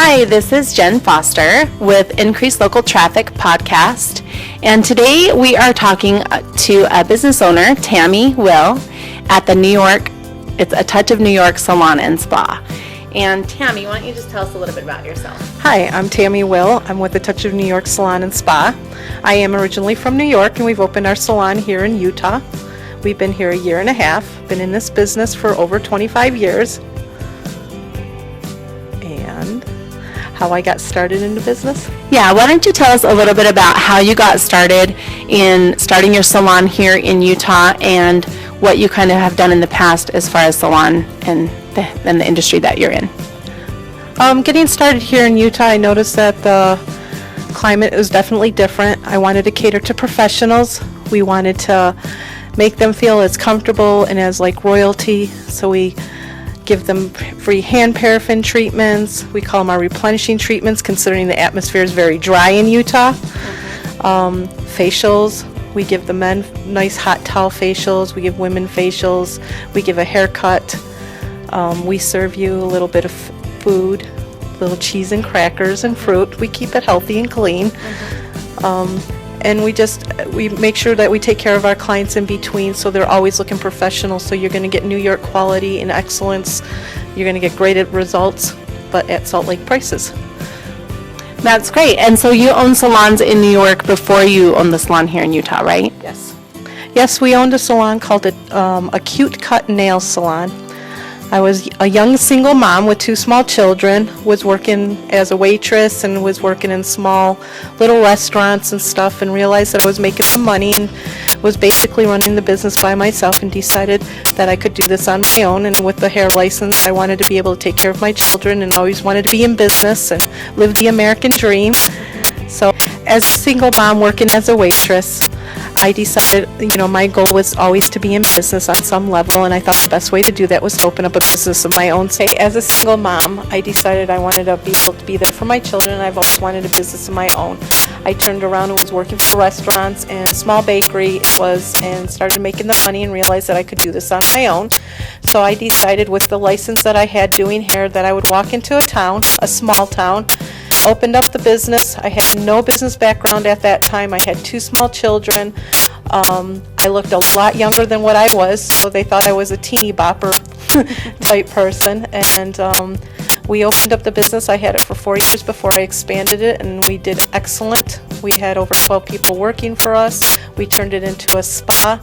Hi, this is Jen Foster with Increased Local Traffic Podcast, and today we are talking to a business owner, Tammy Will, at the it's A Touch of New York Salon and Spa. And Tammy, why don't you just tell us a little bit about yourself? Hi, I'm Tammy Will. I'm with A Touch of New York Salon and Spa. I am originally from New York, and we've opened our salon here in Utah. We've been here a year and a half, been in this business for over 25 years. And how I got started in the business? Yeah, why don't you tell us a little bit about how you got started in starting your salon here in Utah and what you kind of have done in the past as far as salon and the industry that you're in. Getting started here in Utah, I noticed that the climate is definitely different. I wanted to cater to professionals. We wanted to make them feel as comfortable and as like royalty, so we give them free hand paraffin treatments. We call them our replenishing treatments, considering the atmosphere is very dry in Utah. Facials, we give the men nice hot towel facials. We give women facials. We give a haircut. We serve you a little bit of food, little cheese and crackers and fruit. We keep it healthy and clean. And we make sure that we take care of our clients in between, so they're always looking professional. So you're going to get New York quality and excellence. You're going to get great results, but at Salt Lake prices. That's great. And so you owned salons in New York before you owned the salon here in Utah, right? Yes. Yes, we owned a salon called a Cute Cut Nail Salon. I was a young single mom with 2 small children, was working as a waitress and was working in small little restaurants and stuff, and realized that I was making some money and was basically running the business by myself, and decided that I could do this on my own. And with the hair license, I wanted to be able to take care of my children and always wanted to be in business and live the American dream. So as a single mom working as a waitress, I decided, my goal was always to be in business on some level, and I thought the best way to do that was to open up a business of my own. Say, as a single mom, I decided I wanted to be able to be there for my children, and I've always wanted a business of my own. I turned around and was working for restaurants and a small bakery, and started making the money and realized that I could do this on my own. So I decided, with the license that I had doing hair, that I would walk into a town, a small town, opened up the business. I had no business background at that time. I had 2 small children. I looked a lot younger than what I was, so they thought I was a teeny bopper type person. And we opened up the business. I had it for 4 years before I expanded it, and we did excellent. We had over 12 people working for us. We turned it into a spa.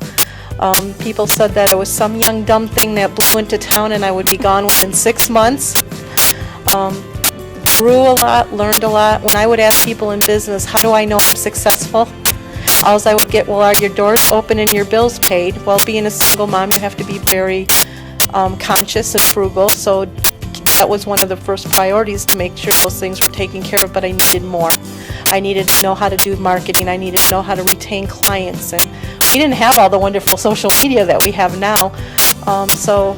People said that I was some young dumb thing that blew into town and I would be gone within 6 months. Grew a lot, learned a lot. When I would ask people in business, how do I know I'm successful? All I would get, well, are your doors open and your bills paid? Well, being a single mom, you have to be very conscious and frugal. So that was one of the first priorities, to make sure those things were taken care of, but I needed more. I needed to know how to do marketing. I needed to know how to retain clients. And we didn't have all the wonderful social media that we have now. So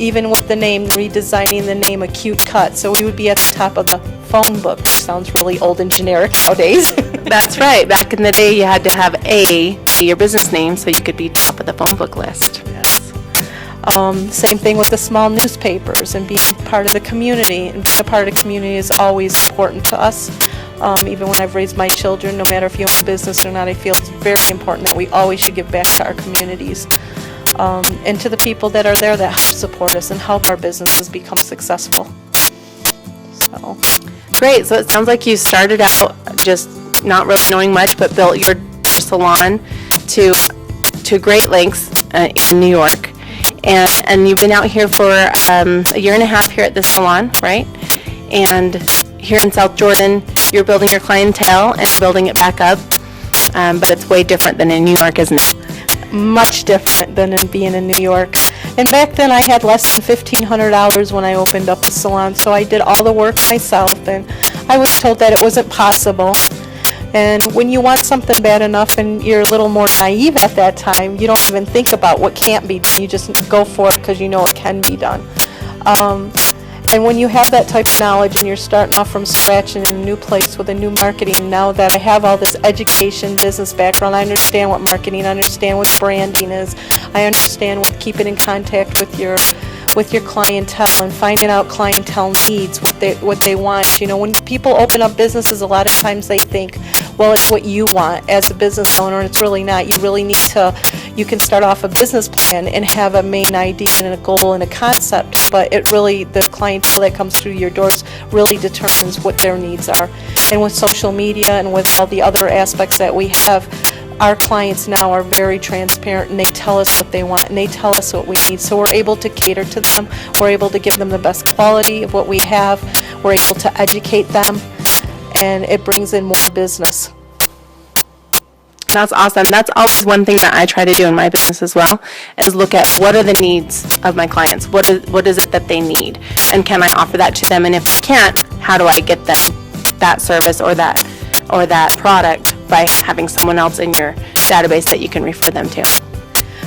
even with the name, redesigning the name, A Cute Cut, so we would be at the top of the phone book, which sounds really old and generic nowadays. That's right. Back in the day, you had to have your business name, so you could be top of the phone book list. Yes. Same thing with the small newspapers and being part of the community. And being a part of the community is always important to us. Even when I've raised my children, no matter if you own a business or not, I feel it's very important that we always should give back to our communities. And to the people that are there that help support us and help our businesses become successful. So great. So it sounds like you started out just not really knowing much, but built your salon to great lengths in New York. And you've been out here for a year and a half here at the salon, right? And here in South Jordan, you're building your clientele and building it back up. But it's way different than in New York, isn't it? Much different than in being in New York. And back then I had less than $1,500 when I opened up the salon, so I did all the work myself, and I was told that it wasn't possible. And when you want something bad enough and you're a little more naive at that time, you don't even think about what can't be done. You just go for it because you know it can be done. And when you have that type of knowledge and you're starting off from scratch in a new place with a new marketing, now that I have all this education, business background, I understand what marketing, I understand what branding is, I understand what keeping in contact with your with your clientele and finding out clientele needs, what they want. You know, when people open up businesses, a lot of times they think, well, it's what you want as a business owner, and it's really not. You really need to, you can start off a business plan and have a main idea and a goal and a concept, but it really, the clientele that comes through your doors really determines what their needs are. And with social media and with all the other aspects that we have, our clients now are very transparent, and they tell us what they want and they tell us what we need. So we're able to cater to them. We're able to give them the best quality of what we have. We're able to educate them, and it brings in more business. That's awesome. That's always one thing that I try to do in my business as well, is look at what are the needs of my clients. What is it that they need? And can I offer that to them? And if I can't, how do I get them that service or that product by having someone else in your database that you can refer them to?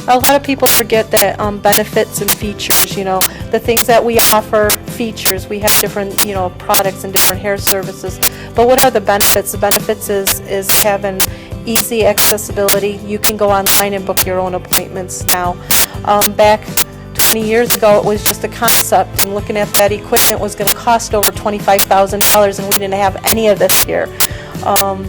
A lot of people forget that benefits and features, you know, the things that we offer, features, we have different, you know, products and different hair services. But what are the benefits? The benefits is having easy accessibility. You can go online and book your own appointments now. Back 20 years ago, it was just a concept, and looking at that equipment was going to cost over $25,000, and we didn't have any of this here.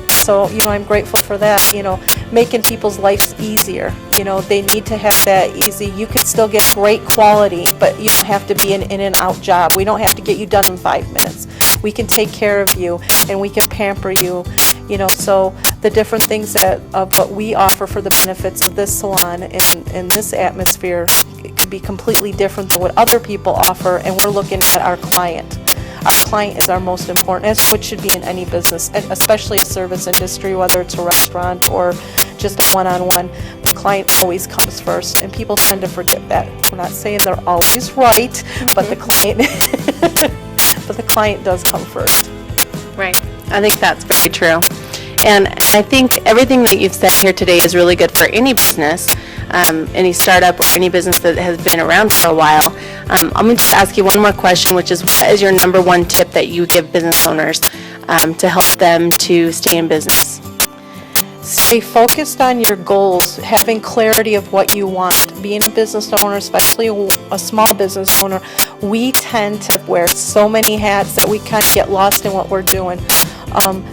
So, you know, I'm grateful for that, you know, making people's lives easier. You know, they need to have that easy. You can still get great quality, but you don't have to be an in and out job. We don't have to get you done in 5 minutes. We can take care of you, and we can pamper you, you know. So the different things of what we offer for the benefits of this salon and this atmosphere, it could be completely different than what other people offer, and we're looking at our client. Our client is our most important. That's what should be in any business, and especially a service industry, whether it's a restaurant or just a one-on-one. The client always comes first, and people tend to forget that. We're not saying they're always right, but the client, but the client does come first. Right. I think that's very true. And I think everything that you've said here today is really good for any business, any startup or any business that has been around for a while. I'm going to just ask you one more question, which is, what is your number one tip that you give business owners to help them to stay in business? Stay focused on your goals, having clarity of what you want. Being a business owner, especially a small business owner, we tend to wear so many hats that we kind of get lost in what we're doing.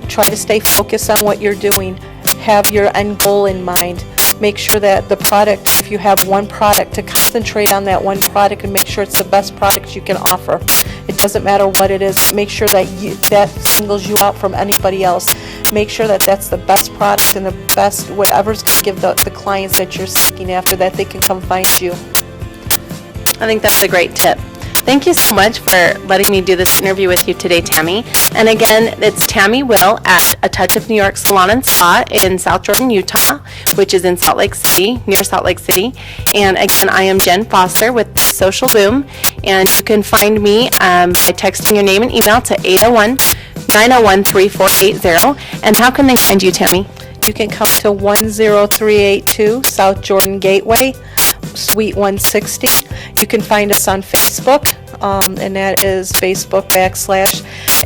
Try to stay focused on what you're doing. Have your end goal in mind. Make sure that the product, if you have one product, to concentrate on that one product and make sure it's the best product you can offer. It doesn't matter what it is, but make sure that that singles you out from anybody else. Make sure that that's the best product and the best, whatever's going to give the clients that you're seeking after, that they can come find you. I think that's a great tip. Thank you so much for letting me do this interview with you today, Tammy. And again, it's Tammy Will at A Touch of New York Salon and Spa in South Jordan, Utah, which is in Salt Lake City, near Salt Lake City. And again, I am Jen Foster with the Social Boom, and you can find me by texting your name and email to 801-901-3480. And how can they find you, Tammy? You can come to 10382 South Jordan Gateway, Suite 160. You can find us on Facebook, and that is Facebook /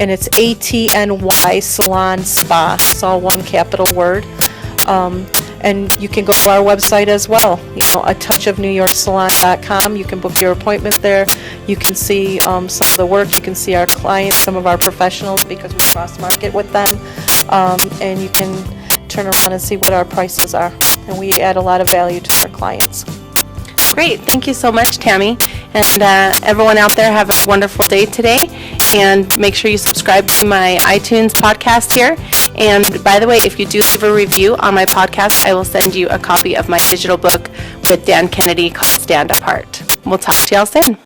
and it's ATNY Salon Spa. It's all one capital word. And you can go to our website as well, you know, atouchofnewyorksalon.com. You can book your appointment there. You can see some of the work. You can see our clients, some of our professionals, because we cross-market with them. And you can turn around and see what our prices are. And we add a lot of value to our clients. Great. Thank you so much, Tammy. And everyone out there, have a wonderful day today. And make sure you subscribe to my iTunes podcast here. And by the way, if you do leave a review on my podcast, I will send you a copy of my digital book with Dan Kennedy called Stand Apart. We'll talk to y'all soon.